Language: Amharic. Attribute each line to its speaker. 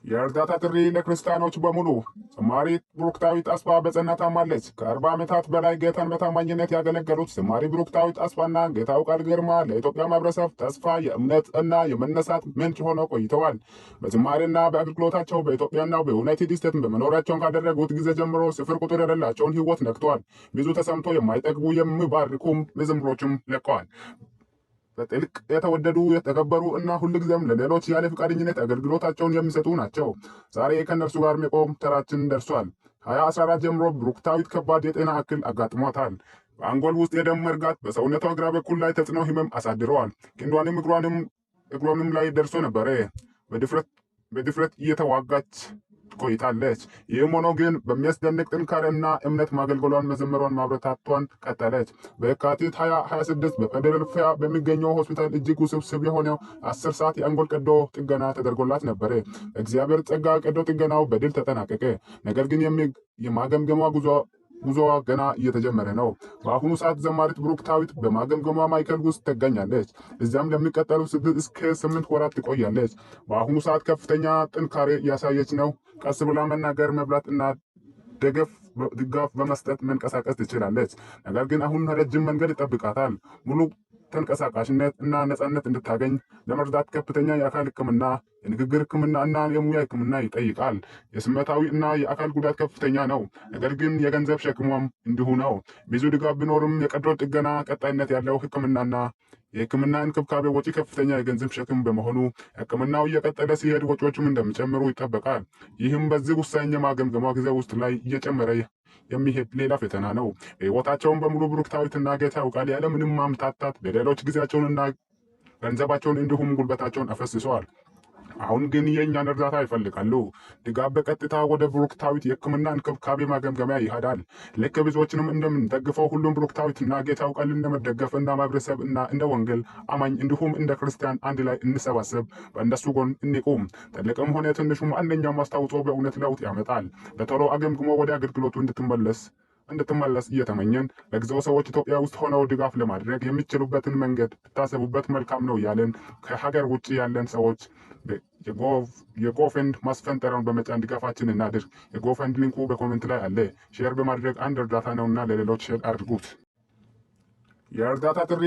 Speaker 1: የእርዳታ ጥሪ ለክርስቲያኖች በሙሉ። ዘማሪ ብሩክታዊት አስፋ በጸና ታማለች። ከ40 ዓመታት በላይ ጌታን በታማኝነት ያገለገሉት ዘማሪ ብሩክታዊት አስፋና ጌታው ቃል ግርማ ለኢትዮጵያ ማህበረሰብ ተስፋ፣ የእምነት እና የመነሳት ምንጭ ሆነው ቆይተዋል። በዝማሬና በአገልግሎታቸው በኢትዮጵያና በዩናይትድ ስቴትስ በመኖራቸውን ካደረጉት ጊዜ ጀምሮ ስፍር ቁጥር የሌላቸውን ህይወት ነክተዋል። ብዙ ተሰምቶ የማይጠግቡ የሚባርኩም መዝሙሮችም ለቀዋል። በጥልቅ የተወደዱ የተከበሩ እና ሁልጊዜም ለሌሎች ያለ ፈቃደኝነት አገልግሎታቸውን የሚሰጡ ናቸው። ዛሬ ከእነርሱ ጋር መቆም ተራችን ደርሷል። 2014 ጀምሮ ብሩክታዊት ከባድ የጤና እክል አጋጥሟታል። በአንጎል ውስጥ የደም መርጋት በሰውነቷ ግራ በኩል ላይ ተጽዕኖ ህመም አሳድረዋል። ክንዷንም እግሯንም ላይ ደርሶ ነበረ። በድፍረት እየተዋጋች ቆይታለች። ይህም ሆኖ ግን በሚያስደንቅ ጥንካሬና እምነት ማገልገሏን መዘመሯን ማብረታቷን ቀጠለች። በየካቲት 2026 በፊላደልፊያ በሚገኘው ሆስፒታል እጅግ ውስብስብ የሆነው 10 ሰዓት የአንጎል ቀዶ ጥገና ተደርጎላት ነበረ። በእግዚአብሔር ጸጋ ቀዶ ጥገናው በድል ተጠናቀቀ። ነገር ግን የማገምገሟ ጉዞዋ ገና እየተጀመረ ነው። በአሁኑ ሰዓት ዘማሪት ብሩክታዊት በማገምገሟ ማዕከል ውስጥ ትገኛለች። እዚያም ለሚቀጠሉ 6 እስከ 8 ወራት ትቆያለች። በአሁኑ ሰዓት ከፍተኛ ጥንካሬ እያሳየች ነው። ቀስ ብላ መናገር፣ መብላት እና ድጋፍ በመስጠት መንቀሳቀስ ትችላለች። ነገር ግን አሁን ረጅም መንገድ ይጠብቃታል። ሙሉ ተንቀሳቃሽነት እና ነፃነት እንድታገኝ ለመርዳት ከፍተኛ የአካል ሕክምና፣ የንግግር ሕክምና እና የሙያ ሕክምና ይጠይቃል። የስሜታዊ እና የአካል ጉዳት ከፍተኛ ነው። ነገር ግን የገንዘብ ሸክሟም እንዲሁ ነው። ብዙ ድጋፍ ቢኖርም የቀዶ ጥገና ቀጣይነት ያለው ሕክምናና የሕክምና እንክብካቤ ወጪ ከፍተኛ የገንዘብ ሸክም በመሆኑ ሕክምናው እየቀጠለ ሲሄድ ወጪዎቹም እንደሚጨምሩ ይጠበቃል። ይህም በዚህ ውሳኝ የማገምገሟ ጊዜ ውስጥ ላይ እየጨመረ የሚሄድ ሌላ ፈተና ነው። በሕይወታቸውን በሙሉ ብሩክታዊትና ጌታው ቃል ያለምንም ማምታታት በሌሎች ጊዜያቸውንና ገንዘባቸውን እንዲሁም ጉልበታቸውን አፈስሰዋል። አሁን ግን የእኛን እርዳታ ይፈልጋሉ። ድጋፍ በቀጥታ ወደ ብሩክታዊት የሕክምና እንክብካቤ ማገምገሚያ ይሄዳል። ልክ ብዙዎችንም እንደምንደግፈው ሁሉም ብሩክታዊትና ጌታው ቃል እንደመደገፍ እንደ ማህበረሰብ እና እንደ ወንጌል አማኝ እንዲሁም እንደ ክርስቲያን አንድ ላይ እንሰባሰብ፣ በእነሱ ጎን እንቁም። ትልቅም ሆነ ትንሹም አንደኛውም አስተዋጽኦ በእውነት ለውጥ ያመጣል። በቶሎ አገምግሞ ወደ አገልግሎቱ እንድትመለስ እየተመኘን ለጊዜው ሰዎች ኢትዮጵያ ውስጥ ሆነው ድጋፍ ለማድረግ የሚችሉበትን መንገድ ብታሰቡበት መልካም ነው ያለን ከሀገር ውጭ ያለን ሰዎች የጎፈንድ ማስፈንጠሪያውን በመጫን ድጋፋችን እናድርግ። የጎፈንድ ሊንኩ በኮሜንት ላይ አለ። ሼር በማድረግ አንድ እርዳታ ነውና ለሌሎች ሼር አድርጉት። የእርዳታ ጥሪ